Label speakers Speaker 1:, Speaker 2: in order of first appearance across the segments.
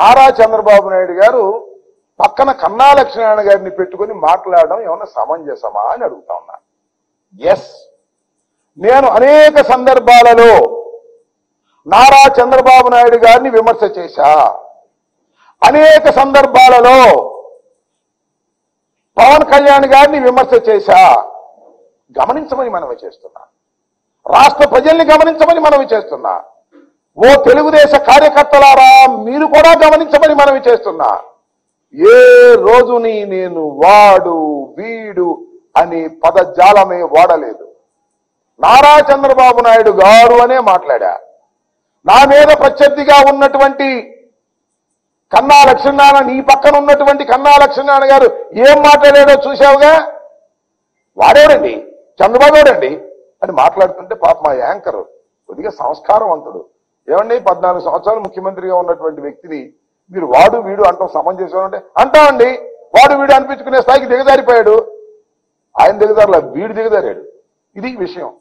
Speaker 1: నారా చంద్రబాబు నాయుడు గారు పక్కన కన్నా లక్ష్మీనారాయణ గారిని పెట్టుకుని మాట్లాడడం ఏమన్నా సమంజసమా అని అడుగుతా ఉన్నా. ఎస్, నేను అనేక సందర్భాలలో నారా చంద్రబాబు నాయుడు గారిని విమర్శ చేశా. అనేక సందర్భాలలో పవన్ కళ్యాణ్ గారిని విమర్శ చేశా. గమనించమని మనవి చేస్తున్నా. రాష్ట్ర ప్రజల్ని గమనించమని మనవి చేస్తున్నా. ఓ తెలుగుదేశ కార్యకర్తలారా, మీరు కూడా గమనించమని మనవి చేస్తున్నా. ఏ రోజుని నేను వాడు వీడు అని పదజాలమే వాడలేదు. నారా చంద్రబాబు నాయుడు గారు అనే మాట్లాడా. నా మీద ప్రత్యర్థిగా ఉన్నటువంటి కన్నా లక్ష్మీనారాయణ, నీ పక్కన ఉన్నటువంటి కన్నా లక్ష్మీనారాయణ గారు ఏం మాట్లాడాడో చూశావుగా. వాడేడండి, చంద్రబాబు గారండి అని మాట్లాడుతుంటే పాప మా యాంకర్ కొద్దిగా సంస్కారవంతుడు. ఏమండి, 14 సంవత్సరాలు ముఖ్యమంత్రిగా ఉన్నటువంటి వ్యక్తిని మీరు వాడు వీడు అంటాం సమంజసం అంటే అంటామండి. వాడు వీడు అనిపించుకునే స్థాయికి దిగజారిపోయాడు. ఆయన దిగజారులా, వీడు దిగజారాడు. ఇది విషయం.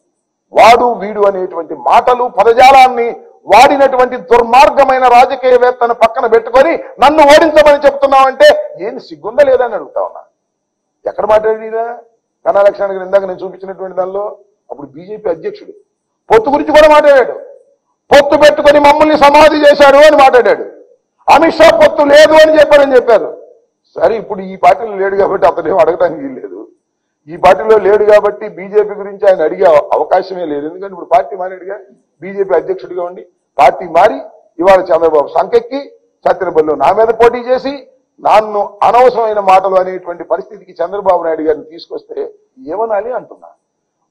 Speaker 1: వాడు వీడు అనేటువంటి మాటలు, పదజాలాన్ని వాడినటువంటి దుర్మార్గమైన రాజకీయవేత్తను పక్కన పెట్టుకొని నన్ను ఓడించమని చెప్తున్నావంటే ఏం సిగ్గుందా లేదని అడుగుతా ఉన్నా. ఎక్కడ మాట్లాడినా కన్నా లక్ష్మణ్ గారు ఇందాక నేను చూపించినటువంటి దానిలో అప్పుడు బీజేపీ అధ్యక్షుడు పొత్తు గురించి కూడా మాట్లాడాడు. పొత్తు పెట్టుకొని మమ్మల్ని సమాధి చేశాడు అని మాట్లాడాడు. అమిత్ షా పొత్తు లేదు అని చెప్పారు. సరే, ఇప్పుడు ఈ పార్టీలో లేడు కాబట్టి అతనేం అడగడానికి లేదు. ఈ పార్టీలో లేడు కాబట్టి బీజేపీ గురించి ఆయన అడిగే అవకాశమే లేదు. ఎందుకంటే ఇప్పుడు పార్టీ మారాడుగా, బీజేపీ అధ్యక్షుడిగా ఉండి పార్టీ మారి ఇవాళ చంద్రబాబు సంకెక్కి సత్యనపల్లిలో నా మీద పోటీ చేసి నన్ను అనవసరమైన మాటలు అనేటువంటి పరిస్థితికి చంద్రబాబు నాయుడు గారిని తీసుకొస్తే ఏమనాలి అంటున్నా.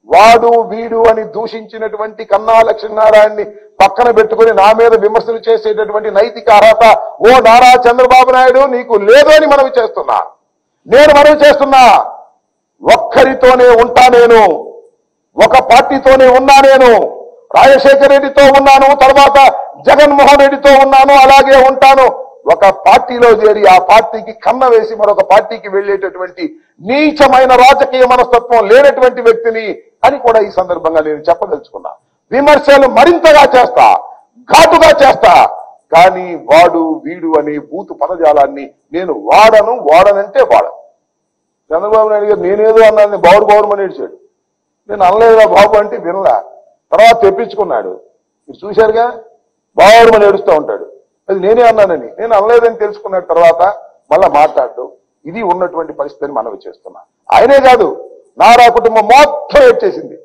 Speaker 1: వాడు వీడు అని దూషించినటువంటి కన్నా లక్ష్మీనారాయణని పక్కన పెట్టుకుని నా మీద విమర్శలు చేసేటటువంటి నైతిక అర్హత ఓ నారా చంద్రబాబు నాయుడు నీకు లేదు అని మనవి చేస్తున్నా. నేను మనవి చేస్తున్నా. ఒక్కరితోనే ఉంటా నేను, ఒక పార్టీతోనే ఉన్నా నేను. రాజశేఖర రెడ్డితో ఉన్నాను, తర్వాత జగన్మోహన్ రెడ్డితో ఉన్నాను, అలాగే ఉంటాను. ఒక పార్టీలో చేరి ఆ పార్టీకి కన్న వేసి మరొక పార్టీకి వెళ్లేటటువంటి నీచమైన రాజకీయ మనస్తత్వం లేనటువంటి వ్యక్తిని అని కూడా ఈ సందర్భంగా నేను చెప్పదలుచుకున్నా. విమర్శలు మరింతగా చేస్తా, ఘాటుగా చేస్తా, కానీ వాడు వీడు అనే బూతు పదజాలాన్ని నేను వాడనంటే వాడను. చంద్రబాబు నాయుడు గారు నేనేదో అన్నాను, బావుమని ఏడ్చాడు. నేను అనలేదా బాబు అంటే వినలా. తర్వాత తెప్పించుకున్నాడు. మీరు చూశారుగా, బావుమని ఏడుస్తూ ఉంటాడు. అది నేనే అన్నానని, నేను అనలేదని తెలుసుకున్న తర్వాత మళ్ళా మాట్లాడదు. ఇది ఉన్నటువంటి పరిస్థితిని మనవి చేస్తున్నా. ఆయనే కాదు, నారా కుటుంబం మొత్తం ఏడ్చేసింది.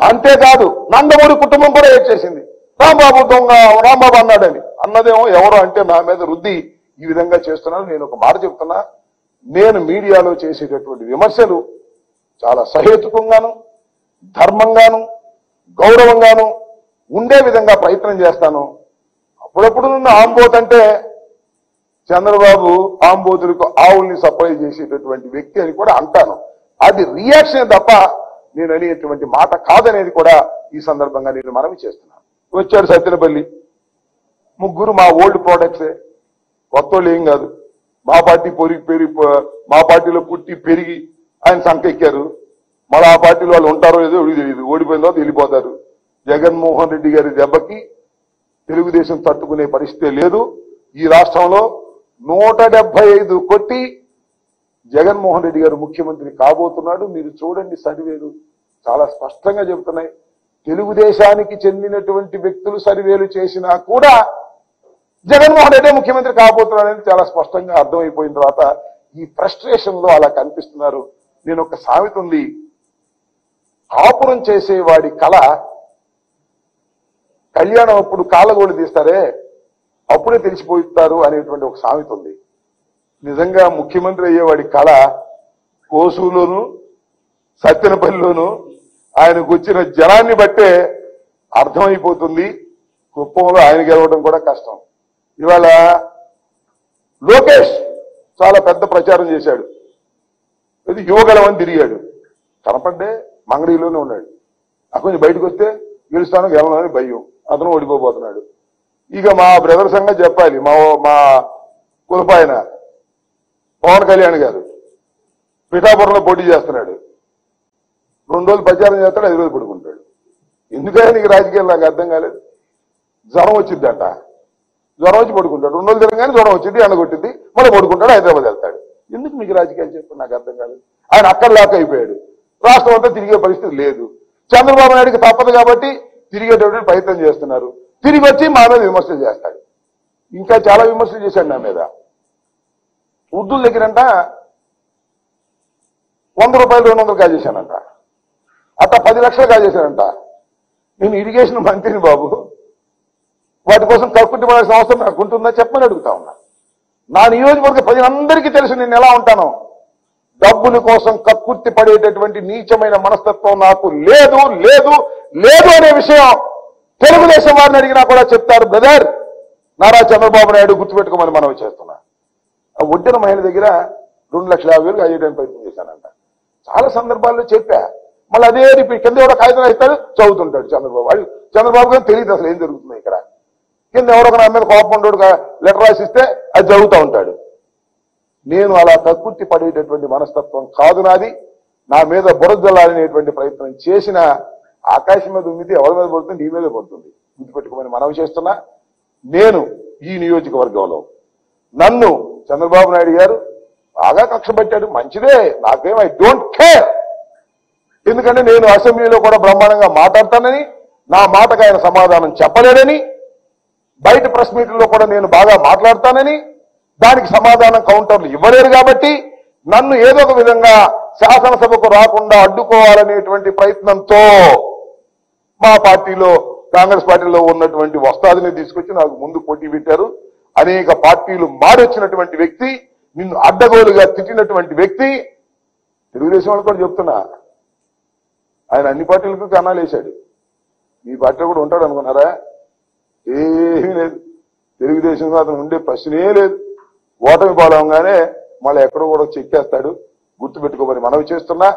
Speaker 1: అంతేకాదు నందమూరి కుటుంబం కూడా ఏడ్చేసింది. రాంబాబు దొంగ, రాంబాబు అన్నాడని. అన్నదేమో ఎవరో అంటే నా మీద రుద్ది ఈ విధంగా చేస్తున్నాను. నేను ఒక మాట చెప్తున్నా, నేను మీడియాలో చేసేటటువంటి విమర్శలు చాలా సహేతుకంగాను, ధర్మంగాను, గౌరవంగాను ఉండే విధంగా ప్రయత్నం చేస్తాను. అప్పుడప్పుడు ఆంబోత్ అంటే చంద్రబాబు ఆంబోతులకు ఆవుల్ని సప్లై చేసేటటువంటి వ్యక్తి అని కూడా అంటాను. అది రియాక్షన్ తప్ప నేను అనేటువంటి మాట కాదనేది కూడా ఈ సందర్భంగా నేను మనవి చేస్తున్నాను. వచ్చాడు సత్యనపల్లి, ముగ్గురు మా ఓల్డ్ ప్రోడక్ట్సే, కొత్త వాళ్ళు ఏం కాదు. మా పార్టీ మా పార్టీలో పుట్టి పెరిగి ఆయన సంకెక్కారు. మళ్ళీ ఆ పార్టీలో వాళ్ళు ఉంటారో లేదో తెలియదు. ఓడిపోయిన తర్వాత వెళ్ళిపోతారు. జగన్మోహన్ రెడ్డి గారి దెబ్బకి తెలుగుదేశం తట్టుకునే పరిస్థితే లేదు. ఈ రాష్ట్రంలో 175 కొట్టి జగన్మోహన్ రెడ్డి గారు ముఖ్యమంత్రి కాబోతున్నాడు. మీరు చూడండి, సర్వేలు చాలా స్పష్టంగా చెబుతున్నాయి. తెలుగుదేశానికి చెందినటువంటి వ్యక్తులు సర్వేలు చేసినా కూడా జగన్మోహన్ రెడ్డి ముఖ్యమంత్రి కాబోతున్నాడని చాలా స్పష్టంగా అర్థమైపోయిన తర్వాత ఈ ఫ్రస్ట్రేషన్ లో అలా కనిపిస్తున్నారు. నేను ఒక సామెత ఉంది, కాపురం చేసేవాడి కళ కళ్యాణం అప్పుడు కాళ్ళగోళ్ళు తీస్తారే అప్పుడే తెలిసిపోతారు అనేటువంటి ఒక సామెత ఉంది. నిజంగా ముఖ్యమంత్రి అయ్యేవాడి కళ కోసూలోను సత్తెనపల్లిలోను ఆయనకు వచ్చిన జనాన్ని బట్టే అర్థమైపోతుంది. కుప్పంలో ఆయన గెలవడం కూడా కష్టం. ఇవాళ లోకేష్ చాలా పెద్ద ప్రచారం చేశాడు. ఇది యువగలమని తిరిగాడు. కనపడ్డే మంగళీలోనే ఉన్నాడు. కొంచెం బయటకు వస్తే గెలుస్తాను గెలవని భయం, అతను ఓడిపోబోతున్నాడు. ఇక మా బ్రదర్ సంగతి చెప్పాలి. మా కులపాయన పవన్ కళ్యాణ్ గారు పిఠాపురంలో పోటీ చేస్తున్నాడు. 2 రోజులు ప్రచారం చేస్తాడు, 5 రోజులు పడుకుంటాడు. ఎందుకని నీకు రాజకీయాలు నాకు అర్థం కాలేదు. జ్వరం వచ్చిందంట, జ్వరం వచ్చి పడుకుంటాడు, 2 రోజులు తిరగానే జ్వరం వచ్చింది, ఎండగొట్టింది, మళ్ళీ పడుకుంటాడు, హైదరాబాద్ వెళ్తాడు. ఎందుకు మీకు రాజకీయాలు చెప్పి నాకు అర్థం కాదు. ఆయన అక్కడ లాక్ అయిపోయాడు, రాష్ట్రం అంతా తిరిగే పరిస్థితి లేదు. చంద్రబాబు నాయుడికి తప్పదు కాబట్టి తిరిగేటటువంటి ప్రయత్నం చేస్తున్నారు. తిరిగి వచ్చి మా మీద విమర్శలు చేస్తాడు. ఇంకా చాలా విమర్శలు చేశాడు నా మీద. ఉర్దూల దగ్గరంట 100 రూపాయలు 200 కాజేశానంట, అట్లా 10 లక్షలు కాజేశానంట. నేను ఇరిగేషన్ మంత్రిని బాబు, వాటి కోసం కక్కుట్టి పడాల్సిన అవసరం నాకు ఉంటుందా చెప్పమని అడుగుతా ఉన్నా. నా నియోజకవర్గ ప్రజలందరికీ తెలుసు నేను ఎలా ఉంటాను. డబ్బుల కోసం కక్కుర్తి పడేటటువంటి నీచమైన మనస్తత్వం నాకు లేదు లేదు లేదు అనే విషయం తెలుగుదేశం వారిని అడిగినా కూడా చెప్తారు. బ్రదర్, నారా చంద్రబాబు నాయుడు గుర్తుపెట్టుకోమని మనవి చేస్తున్నా. ఆ ఒడ్డిన మహిళ దగ్గర 2,50,000 అయ్యేయడానికి ప్రయత్నం చేశానంట. చాలా సందర్భాల్లో చెప్పా. మళ్ళీ అదే రిపీట్, కింద ఎవరో కాగితం ఇస్తాడు, చదువుతుంటాడు చంద్రబాబు. చంద్రబాబు గారు తెలియదు అసలు ఏం జరుగుతుంది ఇక్కడ. కింద ఎవరొక నా మీద కోపం ఉండడు, లెటర్ రాసిస్తే అది చదువుతూ ఉంటాడు. నేను అలా కక్కుర్తి పడేటటువంటి మనస్తత్వం కాదు నాది. నా మీద బురదలాలనేటువంటి ప్రయత్నం చేసిన ఆకాశం మీద ఉమ్మితే ఎవరి మీద పడుతుంది, నీ మీద పడుతుంది. గుర్తుపెట్టుకోమని మనవి చేస్తున్నా. నేను ఈ నియోజకవర్గంలో నన్ను చంద్రబాబు నాయుడు గారు బాగా కక్ష పెట్టాడు, మంచిదే, నాకేం ఐ డోంట్ కేర్. ఎందుకంటే నేను అసెంబ్లీలో కూడా బ్రహ్మాండంగా మాట్లాడతానని, నా మాటకు ఆయన సమాధానం చెప్పలేడని, బయట ప్రెస్ మీట్లో కూడా నేను బాగా మాట్లాడతానని, దానికి సమాధానం కౌంటర్లు ఇవ్వలేరు కాబట్టి నన్ను ఏదో ఒక విధంగా శాసనసభకు రాకుండా అడ్డుకోవాలనేటువంటి ప్రయత్నంతో మా పార్టీలో, కాంగ్రెస్ పార్టీలో ఉన్నటువంటి వస్తాదిని తీసుకొచ్చి నాకు ముందు పోటీ పెట్టారు. అనేక పార్టీలు మారొచ్చినటువంటి వ్యక్తి, నిన్ను అడ్డగోలుగా తిట్టినటువంటి వ్యక్తి. తెలుగుదేశం వాళ్ళు కూడా చెప్తున్నా, ఆయన అన్ని పార్టీలకు కన్నాలు వేశాడు. మీ పార్టీలో కూడా ఉంటాడు అనుకున్నారా? ఏమీ లేదు. తెలుగుదేశంలో అతను ఉండే ప్రశ్నే లేదు. ఓటమి పాలవగానే మళ్ళీ ఎక్కడో కూడా చెక్కేస్తాడు. గుర్తుపెట్టుకోమని మనవి చేస్తున్నా.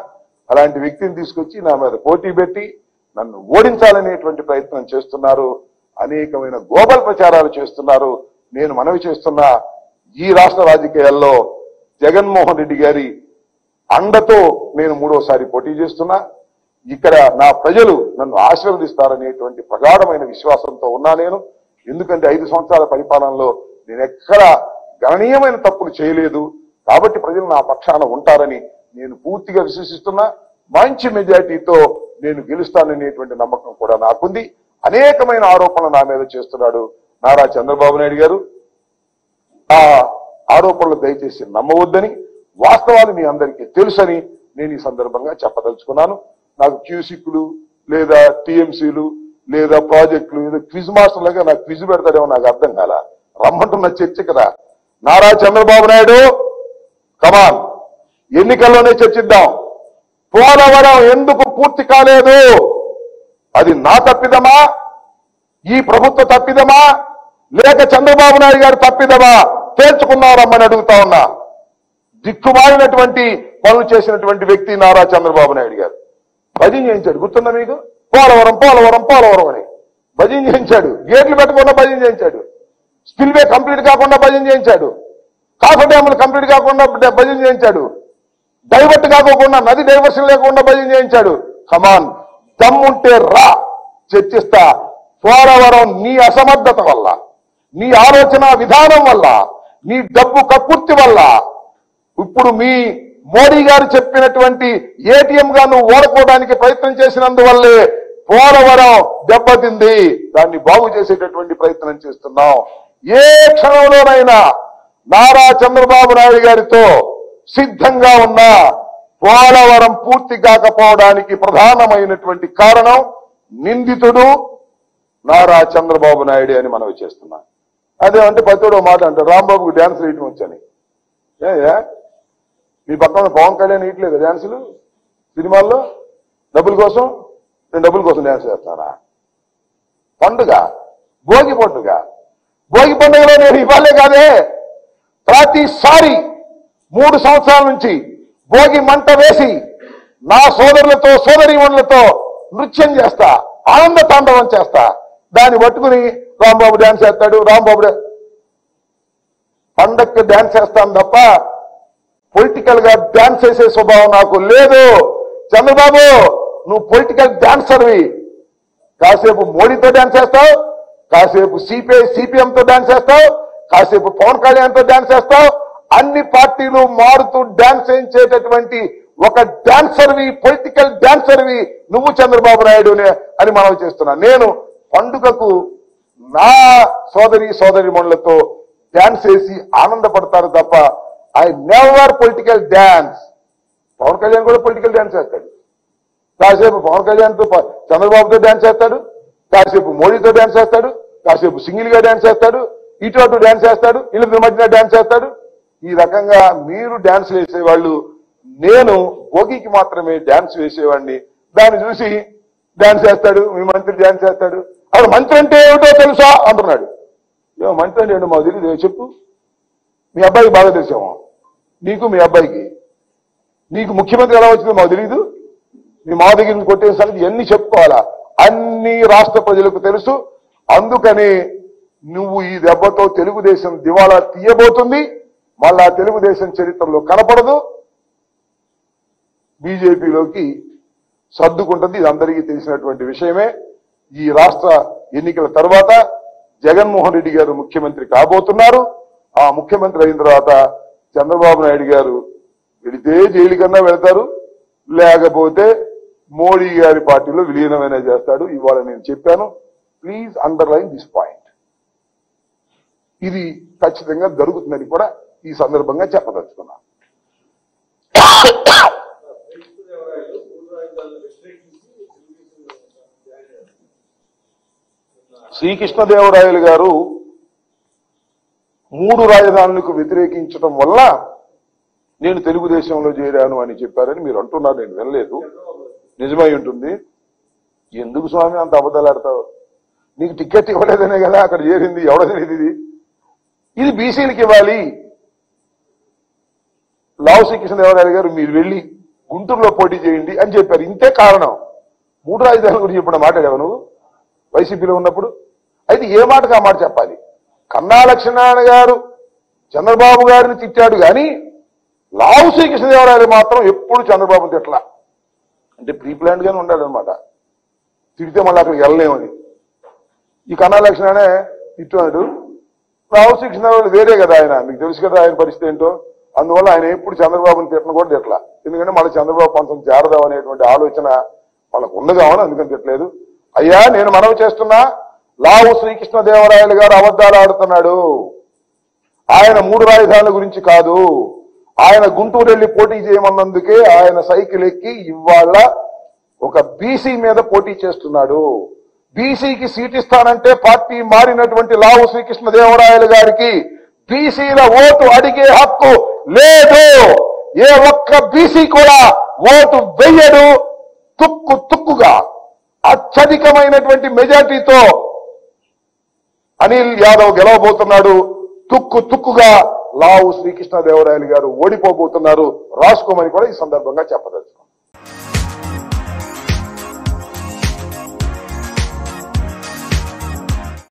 Speaker 1: అలాంటి వ్యక్తిని తీసుకొచ్చి నా మీద పోటీ పెట్టి నన్ను ఓడించాలనేటువంటి ప్రయత్నం చేస్తున్నారు. అనేకమైన గ్లోబల్ ప్రచారాలు చేస్తున్నారు. నేను మనవి చేస్తున్నా, ఈ రాష్ట్ర రాజకీయాల్లో జగన్మోహన్ రెడ్డి గారి అండతో నేను 3వసారి పోటీ చేస్తున్నా. ఇక్కడ నా ప్రజలు నన్ను ఆశీర్వదిస్తారనేటువంటి ప్రగాఢమైన విశ్వాసంతో ఉన్నా నేను. ఎందుకంటే 5 సంవత్సరాల పరిపాలనలో నేను ఎక్కడ గణనీయమైన తప్పులు చేయలేదు. కాబట్టి ప్రజలు నా పక్షాన ఉంటారని నేను పూర్తిగా విశ్వసిస్తున్నా. మంచి మెజారిటీతో నేను గెలుస్తాననేటువంటి నమ్మకం కూడా నాకుంది. అనేకమైన ఆరోపణలు నా మీద చేస్తున్నాడు నారా చంద్రబాబు నాయుడు గారు. ఆ ఆరోపణలు దయచేసి నమ్మవద్దని, వాస్తవాలు మీ అందరికీ తెలుసని నేను ఈ సందర్భంగా చెప్పదలుచుకున్నాను. నాకు క్యూసిక్లు లేదా టీఎంసీలు లేదా ప్రాజెక్టులు ఏదో క్విజ్ మాస్టర్ లాగా నాకు క్విజ్ పెడతాడేమో నాకు అర్థం కాల. రమ్మంటున్న చర్చ కదా. నారా చంద్రబాబు నాయుడు, కమాన్, ఎన్నికల్లోనే చర్చిద్దాం. పోలవరం ఎందుకు పూర్తి కాలేదు? అది నా తప్పిదమా, ఈ ప్రభుత్వ తప్పిదమా, లేక చంద్రబాబు నాయుడు గారు తప్పిదమా తేల్చుకున్నారమ్మని అడుగుతా ఉన్నా. దిక్కుమాలినటువంటి పనులు చేసినటువంటి వ్యక్తి నారా చంద్రబాబు నాయుడు గారు. భజన చేయించాడు, గుర్తుందా మీకు? పోలవరం పోలవరం పోలవరం అని భజన చేయించాడు. గేట్లు పెట్టకుండా భజన చేయించాడు. స్పిల్వే కంప్లీట్ కాకుండా భజన చేయించాడు. కాఫర్ డ్యాములు కంప్లీట్ కాకుండా భజన చేయించాడు. డైవర్ట్ కాకోకుండా, నది డైవర్షన్ లేకుండా భజన చేయించాడు. కమాన్, దమ్ముంటే రా, చర్చిస్తా. పోలవరం నీ అసమర్థత వల్ల, నీ ఆలోచన విధానం వల్ల, నీ డబ్బు కక్కుర్తి వల్ల, ఇప్పుడు మీ మోడీ గారు చెప్పినటువంటి ఏటీఎం గా నువ్వు ఓడుకోవడానికి ప్రయత్నం చేసినందువల్లే పోలవరం దెబ్బతింది. దాన్ని బాగు చేసేటటువంటి ప్రయత్నం చేస్తున్నాం. ఏ క్షణంలోనైనా నారా చంద్రబాబు నాయుడు గారితో సిద్ధంగా ఉన్న పోలవరం పూర్తి కాకపోవడానికి ప్రధానమైనటువంటి కారణం నిందితుడు నారా చంద్రబాబు నాయుడు అని మనవి చేస్తున్నా. అదే అంటే ప్రతివాడు మాట అంటారు, రాంబాబుకు డ్యాన్స్ వేయటం వచ్చని. మీ పక్కన పవన్ కళ్యాణ్ వేయట్లేదు డ్యాన్సులు సినిమాల్లో డబ్బుల కోసం? నేను డబ్బుల కోసం డ్యాన్స్ చేస్తానా? పండుగ, భోగి పండుగ. భోగి పండుగలో నేను ఇవ్వాలే కాదే, ప్రతిసారి 3 సంవత్సరాల నుంచి భోగి మంట వేసి నా సోదరులతో సోదరీమణులతో నృత్యం చేస్తా, ఆనంద తాండవం చేస్తా. దాన్ని పట్టుకుని రాంబాబు డ్యాన్స్ చేస్తాడు. రాంబాబు పండక్కి డ్యాన్స్ చేస్తాను తప్ప పొలిటికల్ గా డ్యాన్స్ చేసే స్వభావం నాకు లేదు. చంద్రబాబు, నువ్వు పొలిటికల్ డాన్సర్వి. కాసేపు మోడీతో డ్యాన్స్ చేస్తావు, కాసేపు సిపిఎంతో డాన్స్ చేస్తావు, కాసేపు పవన్ కళ్యాణ్తో డాన్స్ చేస్తావు. అన్ని పార్టీలు మారుతూ డాన్స్ చేయించేటటువంటి ఒక డాన్సర్వి, పొలిటికల్ డాన్సర్వి నువ్వు చంద్రబాబు నాయుడు అని మనవి చేస్తున్నా. నేను పండుగకు నా సోదరి మనులతో డాన్స్ వేసి ఆనందపడతారు తప్ప I never political dance. Pawan Kalyan కూడా పొలిటికల్ డాన్స్ చేస్తాడు. కాసేపు పవన్ కళ్యాణ్తో చంద్రబాబుతో డాన్స్ చేస్తాడు, కాసేపు మోడీతో డాన్స్ చేస్తాడు, కాసేపు సింగిల్ గా డాన్స్ చేస్తాడు, ఇటు అటు డాన్స్ చేస్తాడు, ఇళ్ళ మధ్యన డాన్స్ చేస్తాడు. ఈ రకంగా మీరు డాన్స్ వేసేవాళ్ళు, నేను భోగికి మాత్రమే డాన్స్ వేసేవాడిని. దాన్ని చూసి డాన్స్ చేస్తాడు, మీ మంత్రి డాన్స్ చేస్తాడు. అప్పుడు మంత్రి అంటే ఏమిటో తెలుసా అంటున్నాడు. ఏమో మంత్రి అంటే ఏంటో మాకు తెలియదు, చెప్పు. మీ అబ్బాయికి బాగా తెలిసామో, నీకు మీ అబ్బాయికి. నీకు ముఖ్యమంత్రి ఎలా వచ్చిందో మాకు తెలియదు. మీ మా దగ్గర కొట్టే సంగతి ఇవన్నీ చెప్పుకోవాలా? అన్ని రాష్ట్ర ప్రజలకు తెలుసు. అందుకని నువ్వు ఈ దెబ్బతో తెలుగుదేశం దివాలా తీయబోతుంది. మళ్ళా తెలుగుదేశం చరిత్రలో కనపడదు, బీజేపీలోకి సర్దుకుంటుంది. ఇది అందరికీ తెలిసినటువంటి విషయమే. ఈ రాష్ట్ర ఎన్నికల తర్వాత జగన్మోహన్ రెడ్డి గారు ముఖ్యమంత్రి కాబోతున్నారు. ఆ ముఖ్యమంత్రి అయిన తర్వాత చంద్రబాబు నాయుడు గారు వెళితే జైలు కన్నా వెళతారు, లేకపోతే మోడీ గారి పార్టీలో విలీనమైనా చేస్తాడు. ఇవాళ నేను చెప్పాను. Please underline this point. ఇది ఖచ్చితంగా జరుగుతుందని కూడా ఈ సందర్భంగా చెప్పదలుచుకున్నా. శ్రీకృష్ణదేవరాయలు గారు 3 రాజధానులకు వ్యతిరేకించడం వల్ల నేను తెలుగుదేశంలో చేరాను అని చెప్పారని మీరు అంటున్నారు. నేను వినలేదు. నిజమై ఉంటుంది. ఎందుకు స్వామి అంత అబద్ధాలు ఆడతావు? నీకు టికెట్ ఇవ్వలేదనే కదా అక్కడ చేరింది. ఎవడో తెలియదు. ఇది బీసీలకు ఇవ్వాలి. లావు శ్రీకృష్ణదేవరాయలు గారు మీరు వెళ్లి గుంటూరులో పోటీ చేయండి అని చెప్పారు. ఇంతే కారణం. 3 రాజధానుల గురించి ఇప్పుడు మాట్లాడావు నువ్వు వైసీపీలో ఉన్నప్పుడు. అయితే ఏ మాటకు ఆ మాట చెప్పాలి. కన్నా లక్ష్మీనారాయణ గారు చంద్రబాబు గారిని తిట్టాడు కానీ లావు శ్రీకృష్ణదేవరాయలు మాత్రం ఎప్పుడు చంద్రబాబుని తిట్లా. అంటే ప్రీ ప్లాన్ గానే ఉండాలన్నమాట. తిడితే మళ్ళీ అక్కడికి వెళ్ళలేమని. ఈ కన్నా లక్ష్మీనారాయణ తిట్టాడు. లావు శ్రీకృష్ణదేవరాయలు వేరే కదా ఆయన, మీకు తెలుసు కదా ఆయన పరిస్థితి ఏంటో. అందువల్ల ఆయన ఎప్పుడు చంద్రబాబుని తిట్టను కూడా తిట్లా. ఎందుకంటే మళ్ళీ చంద్రబాబు కొంచెం చేరదాం అనేటువంటి ఆలోచన వాళ్ళకు ఉంది కావని అందుకని తిట్టలేదు. అయ్యా నేను మనవి చేస్తున్నా, లావు శ్రీకృష్ణదేవరాయలు గారు అబద్ధాలు ఆడుతున్నాడు. ఆయన 3 రాజధానుల గురించి కాదు, ఆయన గుంటూరు వెళ్లి పోటీ చేయమన్నందుకే ఆయన సైకిల్ ఎక్కి ఇవాళ ఒక బీసీ మీద పోటీ చేస్తున్నాడు. బీసీకి సీట్ ఇస్తానంటే పార్టీ మారినటువంటి లావు శ్రీకృష్ణదేవరాయలు గారికి బీసీల ఓటు అడిగే హక్కు లేదు. ఏ ఒక్క బీసీ కూడా ఓటు వెయ్యడు. తుక్కుగా అత్యధికమైనటువంటి మెజార్టీతో అనిల్ యాదవ్ గెలవబోతున్నాడు. తుక్కుగా లావు శ్రీకృష్ణదేవరాయలు గారు ఓడిపోబోతున్నారు. రాసుకోమని కూడా ఈ సందర్భంగా చెప్పదలుచుకున్నాను.